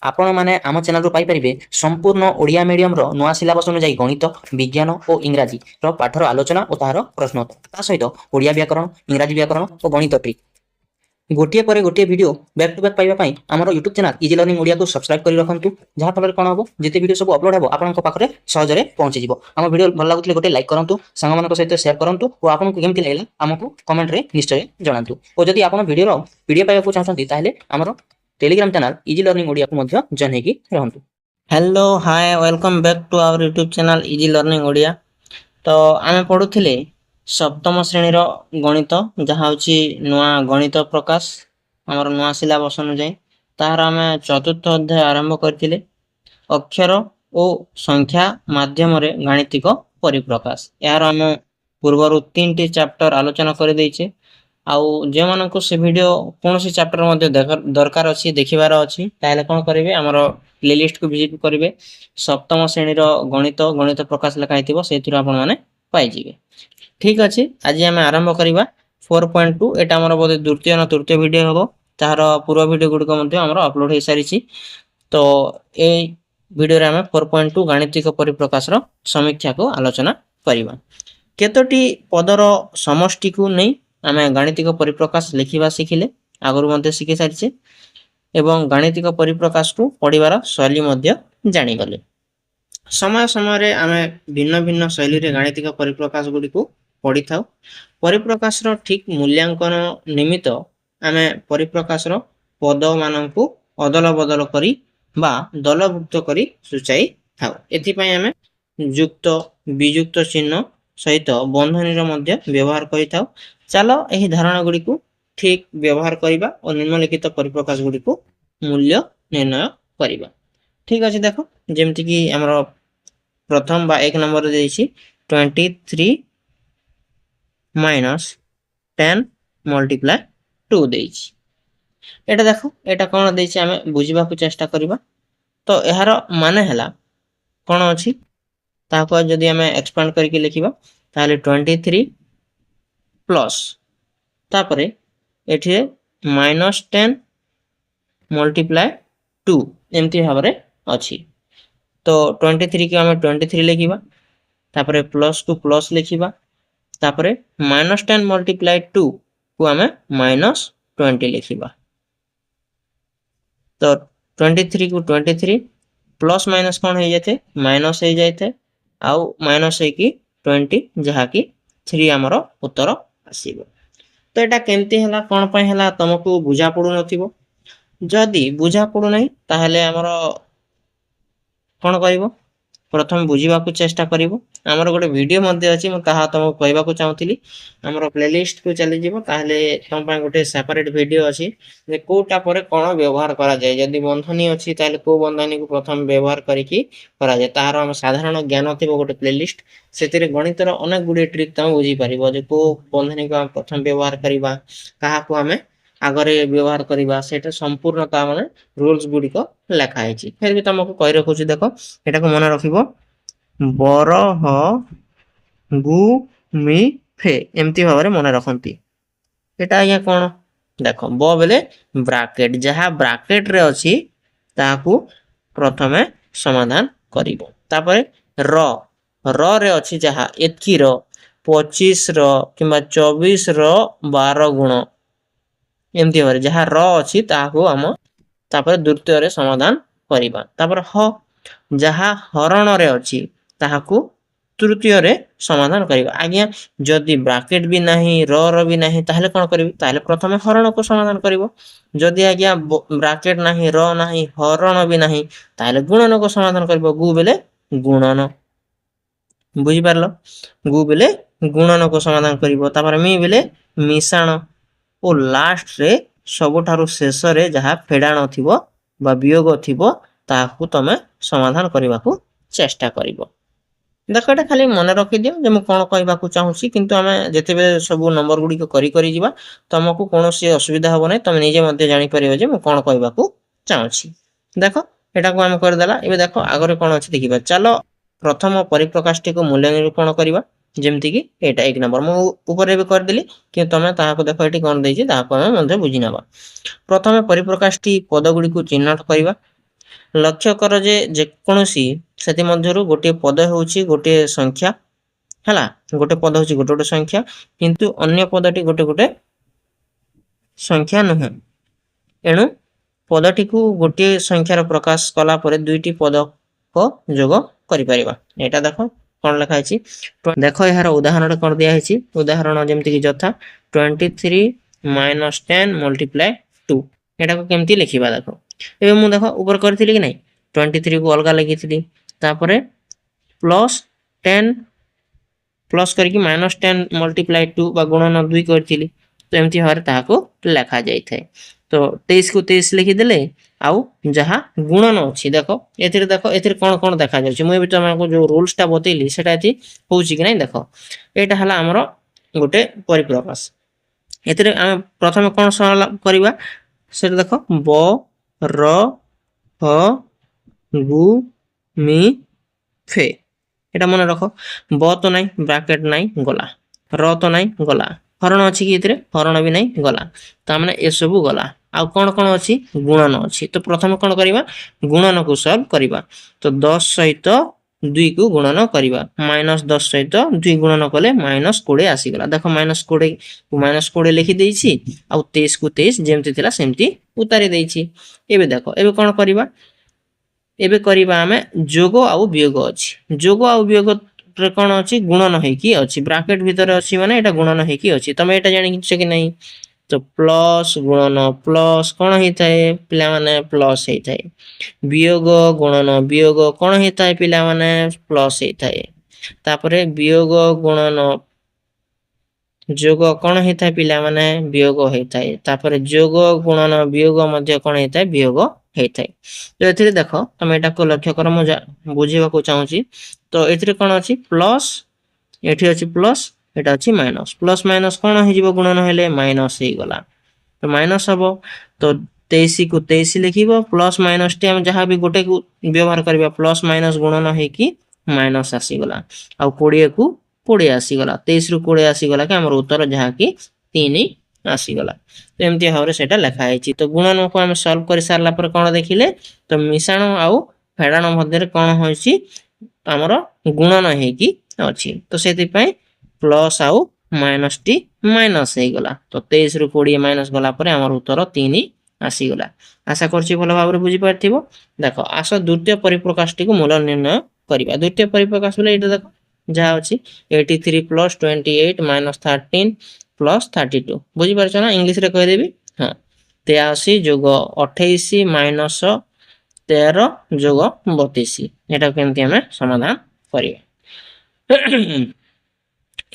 आपण मैंने आम चैनल पाइपर संपूर्ण ओडिया मीडियम नुआ सिलेबस अनुसार गणित विज्ञान और इंग्राजी पाठर आलोचना और तार प्रश्नोत्तर सहित ओडिया व्याकरण इंग्राजी व्याकरण और गणित ट्रिक गोटे पर गोटे वीडियो बैक टू बैक पाइबापी आम YouTube channel easy learning Odia को सब्सक्राइब कर रखु जहाँफल कौन हम जिते वीडियो सब अपलोड हो आपंक पाखे सहजरे पहुंची आम वीडियो भल लगुले गोटे लाइक करूँ सांग सहित सेयार करूँ और आपको केमती लगे आमको कमेंट रे निश्चय जनातु और जदि आप वीडियो पीडीएफ पाइबा चाहते हैं आमर Telegram channel easy learning Odia को जॉइन होगी रहंतु। Hello hi welcome back to our YouTube channel easy learning Odia. तो आम पढ़ुले सप्तम श्रेणीर गणित जहाँ हूँ नुआ गणित प्रकाश आमर नुआ सिलेबस अनुजाई तार आम चतुर्थ अध्याय आरंभ करथिले अक्षर और संख्या माध्यम रे गाणितिक परिप्रकाश यार आम पूर्वर 3टी चैप्टर आलोचना कर देइछे आउ जे मानको से वीडियो कौन सी चैप्टर मध्ये दरकार अछि देखिबार अछि ताले कोन करिवे हमर प्लेलिस्ट को विजिट करिवे सप्तम श्रेणी रो गणित प्रकाश लिखा हिथिबो सेथिरो आपण माने पाइ जिवे। ठीक अछि आज हम आरंभ करिबा 4.2 एटा हमर बोधे द्वितीय न तृतीय वीडियो हबो तार पूर्व वीडियो गुड को मध्ये हमर अपलोड हे सारी छी। तो ए वीडियो रे हम 4.2 गाणितिक परिप्रकाश रो समीक्षा को आलोचना करिबा। केतोटी पदर समष्टि को नै आम गाणितिक परिप्रकाश लिखा शिखिले आगु मध्य शिखि सारी एवं गाणितिक परिप्रकाश को पढ़िबार शैली मध्य जानिगले। समय समय आम भिन्न भिन्न शैली रे गाणितिक परिप्रकाश गुडी को पढ़ी था। परिप्रकाश रो ठीक मूल्यांकन निमित्त आम परिप्रकाश रो पद मानकु अदल बदल करी बा दलभुक्त करी सूचाई था। एथि पई आम युक्त वियुक्त चिन्ह सहित बंधनी रो मध्य व्यवहार करि था। चलो यही धारणा गुडी को ठीक व्यवहार करिबा और निम्नलिखित परिप्रकाश गुडी को मूल्य निर्णय करिबा। ठीक अछि देखो जेमति कि हमर प्रथम बा एक नंबर देछि 23 माइनस 10 मल्टीप्लाई 2 देछि। एटा देखो एटा कोन देछि हमें बुझिबा को चेष्टा करिबा। तो एहार माने हला कोन अछि ताको जदि हमें एक्सपांड करके लिखिबा ताले 23 प्लस तापरे एठी -10 मल्टीप्लाई 2 एमती भाबरे अछि। तो 23 के हमें 23 लिखिबा तापरे प्लस को प्लस लिखिबा तापरे -10 मल्टीप्लाई 2 को हमें -20 लिखिबा। तो 23 को 23 प्लस माइनस कोन हो जाते माइनस हो जाते आउ माइनस है कि 20 जहा कि 3 हमरो उत्तर आसीबो। तो एटा केमती हला कोन पय हला तुमको बुझा पडु नथिबो जदी बुझा पडु नै ताहले हमरो कोन करिवो प्रथम बुझिबा को चेष्टा करिवो। हमरो गोटे वीडियो मध्ये अछि म ताहा तुमको कहबा को चाहूतिली हमरो प्लेलिस्ट को चली जिवो ताहले तुम पय गोटे सेपरेट वीडियो अछि जे कोटा परे कोन व्यवहार करा जाय जदी बंधनी अछि ताहले को बंधनी को प्रथम व्यवहार करिकि करा जाय तार हम साधारण ज्ञान थिबो गोटे प्लेलिस्ट सेतिरे गणितर अनेक गुडी ट्रिक तुम बुझी परिबो जे को बंधनी को हम प्रथम व्यवहार करिबा कहा को हमें आगरे व्यवहार करिबा सेटा संपूर्ण ता माने रूल्स गुडी को लिखा है। फिर भी तुमको कहि रखु छी देखो एटा को मन रखिबो बरह गु मि फे एमती भाबरे मन रखंती। एटा या कोन देखो ब बेले ब्रैकेट जहा ब्रैकेट रे अछि ताकू प्रथमे समाधान करिवो तापरे र रे अछि जहा एतकी रो 25 रो किबा 24 रो 12 गुण एमती भाबरे जहा र अछि ताकू हम तापर द्वितीय रे समाधान करिबा। तापर ह जहा हरण रे अछि ताकू तृतीय रे समाधान करिबा। आज्ञा जदी ब्रैकेट भी नाही र भी नाही ताहले कोन करिवि ताहले प्रथमे हरण को समाधान करिवो। जदी आज्ञा ब्रैकेट नाही र नाही हरण भी नाही ताहले गुणन को समाधान करिवो। गु बेले गुणन बुझी पारलो गु बेले गुणन को समाधान करिवो। तापर मी बेले मिश्रण ओ लास्ट रे सबठारु शेष रे जहा फेडाण थिबो बा वियोग थिबो ताकू तमे समाधान करिबा को चेष्टा करिवो। देखो एटा खाली मन रखि दियो जे म कोन कहबा को चाहूसी किंतु हमें जते बे सब नंबर गुडी को करी जिबा तुमको कोनोसी असुविधा होबो नै तुम निजे मध्ये जानि परिबो जे म कोन कहबा को चाहूसी। देखो एटा को हम कर देला एबे देखो आगरे कोन अछि देखिबा। चलो प्रथम परिप्रकाशटी को मूल्य निरूपण करिबा जेमति कि एटा एक नंबर मु ऊपर भी कर देली कि तमे ताहा को देखो एटी कोन दैछि ताहा को हम मध्ये बुझि नबा। प्रथमे परिप्रकाशटी पद गुडी को चिन्हट करिबा ଲକ୍ଷ୍ୟ କର ଯେ ଯେକୌଣସି ସେଥିମଧ୍ୟରୁ ଗୋଟିଏ ପଦ ହେଉଛି ଗୋଟିଏ ସଂଖ୍ୟା ହେଲା, ଗୋଟେ ପଦ ହେଉଛି ଗୋଟେ ଗୋଟେ ସଂଖ୍ୟା, କିନ୍ତୁ ଅନ୍ୟ ପଦଟି ଗୋଟେ ଗୋଟେ ସଂଖ୍ୟା ନୁହେଁ। ଏଣୁ ପଦଟିକୁ ଗୋଟିଏ ସଂଖ୍ୟାର ପ୍ରକାଶ କଲା ପରେ ଦୁଇଟି ପଦକ ଯୋଗ କରିପାରିବା। ଏଇଟା ଦେଖ କ'ଣ ଲେଖା ହେଇଛି, ଦେଖ ଏହାର ଉଦାହରଣରେ କ'ଣ ଦିଆହେଇଛି। ଉଦାହରଣ ଯେମିତିକି ଯଥା 23 ମାଇନସ୍ 10 ମଲ୍ଟିପ୍ଲାଏ 2। ଏଟାକୁ କେମିତି ଲେଖିବା ଦେଖ। ଏବେ ମୁଁ ଦେଖ ଉପରେ କରିଥିଲି କି ନାହିଁ, 23 କୁ ଅଲଗା ଲେଖିଥିଲି, ତାପରେ ପ୍ଲସ୍ 10 ପ୍ଲସ୍ କରିକି ମାଇନସ୍ 10 ମଲ୍ଟିପ୍ଲାଏ 2 ବା ଗୁଣନ 2 କରିଥିଲି। ତ ଏମିତି ଭାବରେ ତାହାକୁ ଲେଖାଯାଇଥାଏ। ତ 23 କୁ 23 ଲେଖିଦେଲେ, ଆଉ ଯାହା ଗୁଣନ ଅଛି ଦେଖ ଏଥିରେ କ'ଣ କ'ଣ ଦେଖାଯାଉଛି। ମୁଁ ଏବେ ତୁମକୁ ଯେଉଁ ରୁଲ୍ସଟା ବତେଇଲି ସେଟା ଏଠି ହେଉଛି କି ନାହିଁ ଦେଖ। ଏଇଟା ହେଲା ଆମର ଗୋଟେ ପରିପ୍ରକାଶ। ଏଥିରେ ଆମେ ପ୍ରଥମେ କ'ଣ କରିବା ସେଟା ଦେଖ, ବ ର ହ ଗୁ ମି ଫେ। এটা মনে রখ, ব তো নাই ব্রাকেট নাই গলা, র তো নাই গলা, হରଣ ଅଛି କି ଏଥିରେ, ହରଣ ବି ନାହିଁ ଗଲା, ତାମାନେ ଏସବୁ ଗଲା। ଆଉ କ'ଣ କ'ଣ ଅଛି, ଗୁଣନ ଅଛି। ତ ପ୍ରଥମେ କ'ଣ କରିବା, ଗୁଣନକୁ ସଲ୍ଭ କରିବା। ତ 10 ସହିତ 2 କୁ ଗୁଣନ କରିବା, -10 ସହିତ 2 ଗୁଣନ କଲେ -20 ଆସିଗଲା। ଦେଖ -20 କୁ -20 ଲେଖିଦେଇଛି, ଆଉ 23 କୁ 23 ଯେମିତି ଥିଲା ସେମିତି ଉତାରି ଦେଇଛି। ଏବେ ଦେଖ ଏବେ କ'ଣ କରିବା, ଏବେ କରିବା ଆମେ ଯୋଗ ଆଉ ବିয়োଗ ଅଛି। ଯୋଗ ଆଉ ବିয়োଗରେ କ'ଣ ଅଛି, ଗୁଣନ ହେଇକି ଅଛି, ବ୍ରାକେଟ ଭିତରେ ଅଛି ମାନେ ଏଟା ଗୁଣନ ହେଇକି ଅଛି। ତମେ ଏଟା ଜାଣିଛ କି ନାହିଁ। ତ ପ୍ଲସ୍ ଗୁଣନ ପ୍ଲସ୍ କ'ଣ ହେଇଥାଏ ପିଲାମାନେ, ପ୍ଲସ୍ ହେଇଥାଏ। ବିয়োଗ ଗୁଣନ ବିয়োଗ କ'ଣ ହେଇଥାଏ ପିଲାମାନେ, ପ୍ଲସ୍ ହେଇଥାଏ। ତାପରେ ବିয়োଗ ଗୁଣନ ଯୋଗ କ'ଣ ହେଇଥାଏ ପିଲାମାନେ, ବିয়োଗ ହେଇଥାଏ। ତାପରେ ଯୋଗ ଗୁଣନ ବିয়োଗ ମଧ୍ୟ କ'ଣ ହେଇଥାଏ, ବିয়োଗ ହେଇଥାଏ। ତ ଏଥିରେ ଦେଖ ତମେ ଏଟାକୁ ଲକ୍ଷ୍ୟ କର, ମୁଁ ବୁଝିବାକୁ ଚାହୁଁଛି। ତ ଏଥିରେ କ'ଣ ଅଛି, ପ୍ଲସ୍, ଏଠି ଅଛି ପ୍ଲସ୍, ଏଟା ଅଛି ମାଇନସ୍। ପ୍ଲସ୍ ମାଇନସ୍ କ'ଣ ହେଇଯିବ, ଗୁଣନ ହେଲେ ମାଇନସ୍ ହେଇଗଲା। ତ ମାଇନସ୍ ହବ, ତ 23 କୁ 23 ଲେଖିବ, ପ୍ଲସ୍ ମାଇନସ୍ ଟି ଆମେ ଯାହା ବି ଗୋଟେକୁ ବ୍ୟବହାର କରିବା, ପ୍ଲସ୍ ମାଇନସ୍ ଗୁଣନ ହେଇକି ମାଇନସ୍ ଆସିଗଲା। ଆଉ 20 କୁ 20 ଆସିଗଲା, 23 ରୁ 20 ଆସିଗଲା କି ଆମର ଉତ୍ତର ଯାହାକି 3 ଆସିଗଲା। ତ ଏମିତି ଭାବରେ ସେଟା ଲେଖା ହେଇଛି। ତ ଗୁଣନକୁ ଆମେ ସଲ୍ଭ କରି ସାରିଲା ପରେ କ'ଣ ଦେଖିଲେ, ତ ମିଶାଣ ଆଉ ଫେଡାଣ ମଧ୍ୟରେ କ'ଣ ହୋଇଛି, ଆମର ଗୁଣନ ହେଇକି ଅଛି। ତ ସେଥିପାଇଁ ପ୍ଲସ୍ ଆଉ ମାଇନସ୍ ଟି ମାଇନସ୍ ହେଇଗଲା। ତ 23 ରୁ 20 ମାଇନସ୍ ଗଲା ପରେ ଆମର ଉତ୍ତର 3 ଆସିଗଲା। ଆଶା କରୁଛି ଭଲ ଭାବରେ ବୁଝିପାରିଥିବ। ଦେଖ ଆସ ଦ୍ୱିତୀୟ ପରିପ୍ରକାଶଟିକୁ ମୂଳ ନିର୍ଣ୍ଣୟ କରିବା। ଦ୍ୱିତୀୟ ପରିପ୍ରକାଶ ବୋଲେ ଏଇଟା ଦେଖ ଯାହା ଅଛି 83 ପ୍ଲସ୍ 28 ମାଇନସ୍ 13 ପ୍ଲସ୍ 32। ବୁଝିପାରୁଛ ନା, ଇଂଲିଶରେ କହିଦେବି। ହଁ, 83 ଯୋଗ 28 ମାଇନସ୍ 13 ଯୋଗ 32। ଏଟାକୁ କେମିତି ଆମେ ସମାଧାନ କରିବା।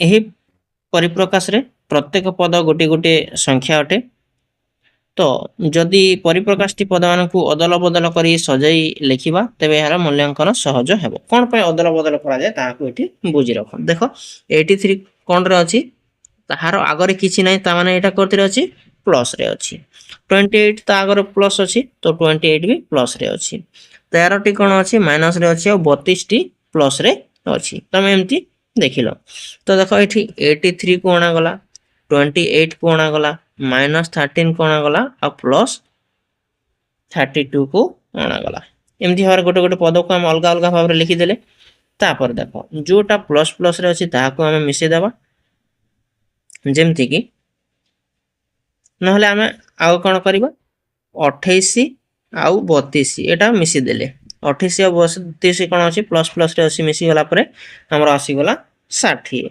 ଏହି ପରିପ୍ରକାଶରେ ପ୍ରତ୍ୟେକ ପଦ ଗୋଟିଏ ଗୋଟିଏ ସଂଖ୍ୟା ଅଟେ। ତ ଯଦି ପରିପ୍ରକାଶଟି ପଦମାନଙ୍କୁ ଅଦଳ ବଦଳ କରି ସଜାଇ ଲେଖିବା, ତେବେ ଏହାର ମୂଲ୍ୟାଙ୍କନ ସହଜ ହେବ। କ'ଣ ପାଇଁ ଅଦଳ ବଦଳ କରାଯାଏ ତାହାକୁ ଏଠି ବୁଝି ରଖ। ଦେଖ 83 କ'ଣରେ ଅଛି, ତାହାର ଆଗରେ କିଛି ନାହିଁ, ତାମାନେ ଏଇଟା କୋଉଥିରେ ଅଛି, ପ୍ଲସରେ ଅଛି। 28 ତା ଆଗରେ ପ୍ଲସ୍ ଅଛି, ତ 28 ବି ପ୍ଲସରେ ଅଛି। 13ଟି କ'ଣ ଅଛି, ମାଇନସରେ ଅଛି, ଆଉ 32ଟି ପ୍ଲସରେ ଅଛି। ତମେ ଏମିତି ଦେଖିଲ। ତ ଦେଖ ଏଠି 83 କୁ ଅଣାଗଲା, 28 କୁ ଅଣାଗଲା, -13 କୁ ଅଣାଗଲା, ଆଉ ପ୍ଲସ୍ 32 କୁ ଅଣାଗଲା। ଏମିତି ଭାବରେ ଗୋଟେ ଗୋଟେ ପଦକୁ ଆମେ ଅଲଗା ଅଲଗା ଭାବରେ ଲେଖିଦେଲେ। ତାପରେ ଦେଖ ଯୋଉଟା ପ୍ଲସ୍ ପ୍ଲସରେ ଅଛି ତାହାକୁ ଆମେ ମିଶେଇଦେବା, ଯେମିତିକି ନହେଲେ ଆମେ ଆଉ କ'ଣ କରିବା, 28 ଆଉ 32 ଏଟା ମିଶିଦେଲେ, 28 ଆଉ 32 କ'ଣ ଅଛି, ପ୍ଲସ୍ ପ୍ଲସରେ ଅଛି, ମିଶିଗଲା ପରେ ଆମର ଆସିଗଲା 60।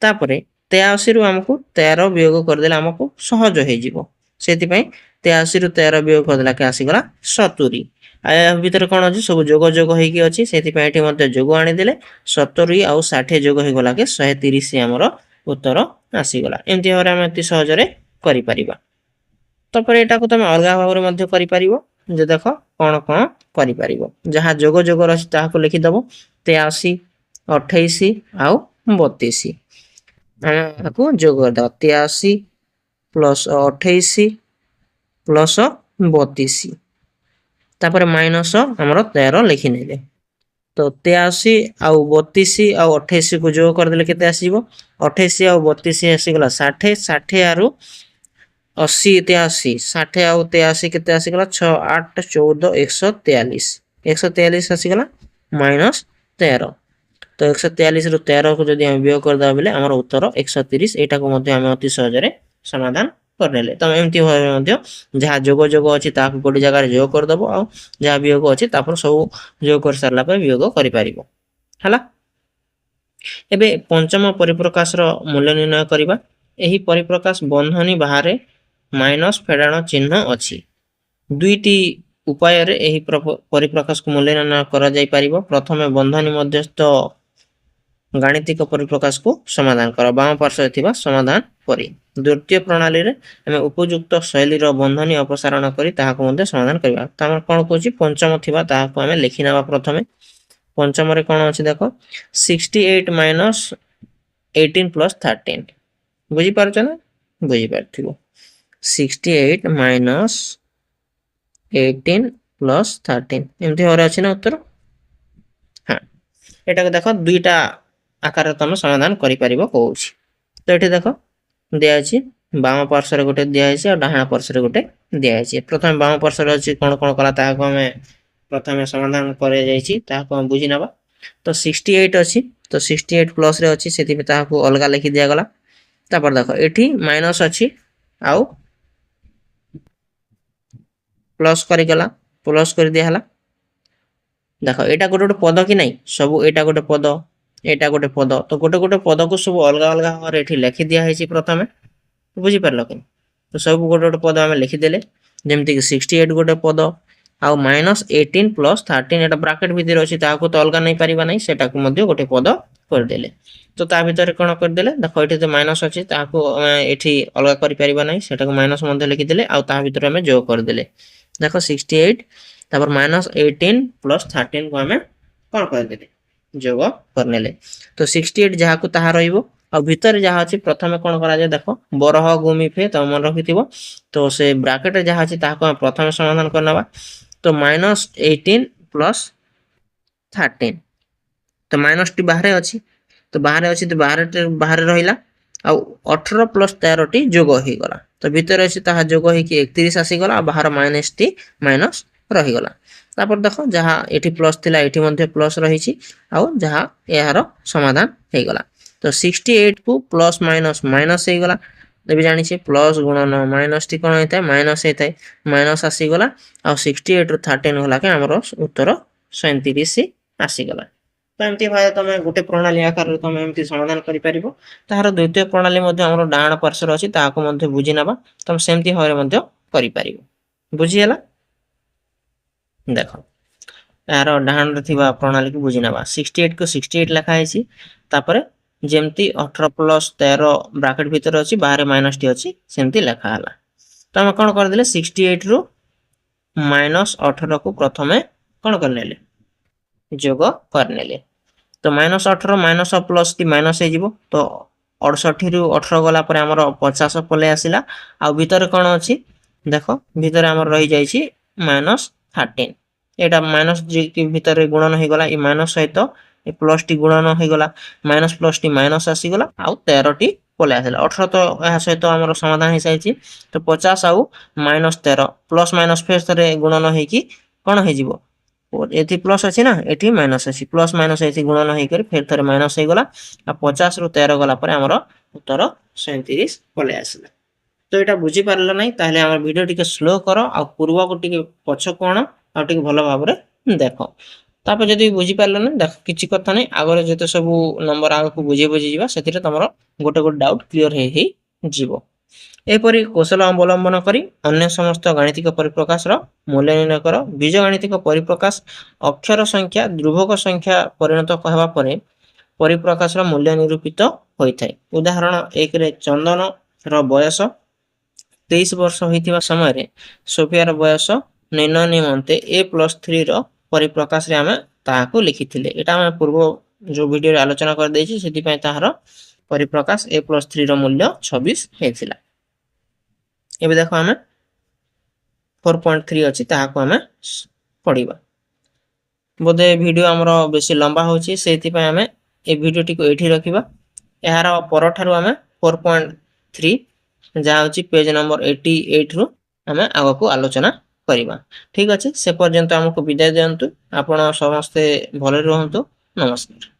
ତାପରେ 83 ରୁ ଆମକୁ 13 ବିয়োଗ କରିଦେଲେ ଆମକୁ ସହଜ ହେଇଯିବ। ସେଥିପାଇଁ 83 ରୁ 13 ବିয়োଗ କରିଦେଲା କି ଆସିଗଲା 70। ଆଉ ଏହା ଭିତରେ କ'ଣ ଅଛି, ସବୁ ଯୋଗ ଯୋଗ ହେଇକି ଅଛି, ସେଥିପାଇଁ ଏଠି ମଧ୍ୟ ଯୋଗ ଆଣିଦେଲେ 70 ଆଉ 60 ଯୋଗ ହେଇଗଲା କି 130 ଆମର ଉତ୍ତର ଆସିଗଲା। ଏମିତି ଭାବରେ ଆମେ ଅତି ସହଜରେ କରିପାରିବା। ତାପରେ ଏଟାକୁ ତମେ ଅଲଗା ଭାବରେ ମଧ୍ୟ କରିପାରିବ। ଯେ ଦେଖ କ'ଣ କ'ଣ କରିପାରିବ, ଯାହା ଯୋଗ ଯୋଗର ଅଛି ତାହାକୁ ଲେଖିଦେବ, 83 28 ଆଉ 32। ଆମକୁ ଯୋଗ କରିଦେବା, 83 ପ୍ଲସ୍ 28 ପ୍ଲସ୍ 32, ତାପରେ ମାଇନସ୍ ଆମର 13 ଲେଖିନେଲେ। ତ 83 ଆଉ 32 ଆଉ 28 କୁ ଯୋଗ କରିଦେଲେ କେତେ ଆସିବ, 28 ଆଉ 32 ଆସିଗଲା 60, 60 ଆରୁ 80 83, 60 ଆଉ 83 କେତେ ଆସିଗଲା, 6 8 14 143। 143 आसीगला -13 तो 143 रु 13 को जदि हम वियोग करदे बेले हमर उत्तर 130 एटा को मध्ये हम अति सहजरे समाधान करनेले तो एमती भाबे मध्ये जहा जोग जोग अछि ताकू गोटे जगह रे जोग कर दबो आ जहा वियोग अछि तापर सब जोग कर सारला पर वियोग करि परिबो हला एबे पंचम परिप्रकाश रो मूल्य निर्णय करिबा एही परिप्रकाश बंधनी बाहरे माइनस फेडाण चिन्ह अछि दुईटी उपाय रे एही परिप्रकाश को मूल्य निर्णय करा जाय परिबो प्रथमे बंधनी मध्यस्थ गाणितिक परिप्रकाश को समाधान कर बाम पार्श्व थिबा समाधान करी द्वितीय प्रणाली रे हमें उपयुक्त शैली रो बंधनी अपसारण करी ताहा को मध्ये समाधान करबा तमर कोन कोछि पंचम थिबा ताहा को हमें लिखि नबा प्रथमे पंचम रे कोन अछि देखो 68 माइनस 18 प्लस 13 बुझी पारछ ना बुझी पारथिबो 68 माइनस 18 प्लस 13 एमती होरे अछि ना उत्तर हां एटा को देखो दुईटा आकार तुम समाधान करि परिबो कहूछि तो एठी देखो दिया अछि बाम पार्श्व रे गोटे दिया अछि और डाहाण पार्श्व रे गोटे दिया अछि प्रथम बाम पार्श्व रे अछि कोन कोन कला ताहा को हमें प्रथमे समाधान करे जायछि ताहा को हम बुझि नबा तो 68 अछि तो 68 प्लस रे अछि सेति पे ताहा को अलगा लिखि दिया गला तापर देखो एठी माइनस अछि आउ प्लस करि गला प्लस कर दिया हला देखो एटा गोटे गोटे पद कि नहीं सब एटा गोटे पद तो गोटे गोटे पद को सब अलग अलग भाव एठी लिखि दिया है प्रथमे बुझी परलो कि तो सब गोटे गोटे पद हमें लिखि देले जेमति कि 68 गोटे पद आ -18 प्लस 13 एटा ब्रैकेट भीतर अछि ता को तो अलग नहीं परिबा नहीं सेटा को मध्ये गोटे पद कर देले तो ता भीतर कोन कर देले देखो एठी तो माइनस अछि ता को एठी अलग करि परिबा नहीं सेटा को माइनस मध्ये लिखि देले आ ता भीतर हमें जोग कर देले देखो 68 तापर -18 प्लस 13 को हमें कोन कर देले जोग करनेले तो 68 जहा को ताहा रहइबो आ भीतर जहा अछि प्रथमे कोन करा जाय देखो बरह गुमी फे त मन रखिथिबो तो से ब्रैकेट जहा अछि ताहा को प्रथमे समाधान करनबा तो -18 प्लस 13 तो माइनस टी बाहरे अछि तो बाहरे रहिला आ 18 प्लस 13 टी जोग होई गला तो भीतर अछि ताहा जोग होई कि 31 आसी गला आ बाहर माइनस टी माइनस रहि गला तापर देखो जहा एठी प्लस थिला एठी मध्ये प्लस रही छि आ जहा एहार समाधान हे गला तो 68 को प्लस माइनस माइनस हे गला तबे जानि छै प्लस गुणन माइनस टी कोन हेतै माइनस हेतै माइनस आसी गला आ 68 रो 13 होला के हमरो उत्तर 37 आसी गला तो एमती भाय तमे गुटे प्रणाली आकार तमे एमती समाधान करि परिबो ताहार द्वितीय प्रणाली मध्ये हमरो डाहाण पार्श्व अछि ताको मध्ये बुझि नबा तमे सेमती होरे मध्ये करि परिबो बुझि हला देखो यार डाहाण रे थिबा प्रणाली को बुझि नबा 68 को 68 लिखा हैछि तापरे जेमती 18 प्लस 13 ब्रैकेट भीतर अछि बाहर माइनस टी अछि सेमती लिखा हला तो हम कोन कर देले 68 रु माइनस 18 को प्रथमे कोन करनेले जोग करनेले तो -18 माइनस प्लस टी माइनस हे जिवो तो 68 रु 18 गला पर हमर 50 पले आसिला आ भीतर कोन अछि देखो भीतर हमर रहि जाय छि -13 एटा माइनस जे के भीतर गुणन हे गला ए माइनस सहित ए प्लस टी गुणन हे गला माइनस प्लस टी माइनस आसी गला आ 13 टी पले आसिला 18 तो एहा सहित हमर समाधान हे साइछि तो 50 आ -13 प्लस माइनस फेर थरे गुणन हे कि कोन हे जिवो और एथि प्लस अछि ना एथि माइनस अछि प्लस माइनस एथि गुणन हे कर फेर थरे माइनस हे गला आ 50 रु 13 गला पर हमर उत्तर 37 पले आसिला तो एटा बुझी पारलो नै ताले हमर वीडियो टिके स्लो करो आ पूर्व को टिके पछ कोन आ टिके भलो भाबरे देखो तापर जदि बुझी पारलो नै देख किछि कथा नै आगरे जते सब नंबर आग को बुझी जिवा सेतिरे तमरो गोटे गोटे डाउट क्लियर हे जिवो एपरि कौशल अवलंबन करी अन्य समस्त गाणितिक परिप्रकाश रो मूल्य निर्णय करो बीजगणितिक परिप्रकाश अक्षर संख्या ध्रुवक संख्या परिणत कहबा परे परिप्रकाश रो मूल्य निरूपित होइथाय उदाहरण 1 रे चंदन रो बयस 23 वर्ष होइतिबा समय रे सोफिया रो बयस निर्णय निमंते a+3 रो परिप्रकाश रे हमें ताहाको लिखिथिले एटा हम पूर्व जो वीडियो रे आलोचना कर देछि सेति पय ताहार परिप्रकाश a+3 रो मूल्य 26 हेथिला एबे देखो हमें 4.3 अछि ताहाको हमें पढिबा बोधे वीडियो हमरो बेसी लंबा होछि सेति पय हमें ए वीडियो टी को एठी रखिबा एहार परठारु हमें 4.3 जा होछि पेज नंबर 88 रु हमें आगो को आलोचना କରିବା। ଠିକ ଅଛି, ସେ ପର୍ଯ୍ୟନ୍ତ ଆମକୁ ବିଦାୟ ଦିଅନ୍ତୁ। ଆପଣ ସମସ୍ତେ ଭଲରେ ରୁହନ୍ତୁ। ନମସ୍କାର।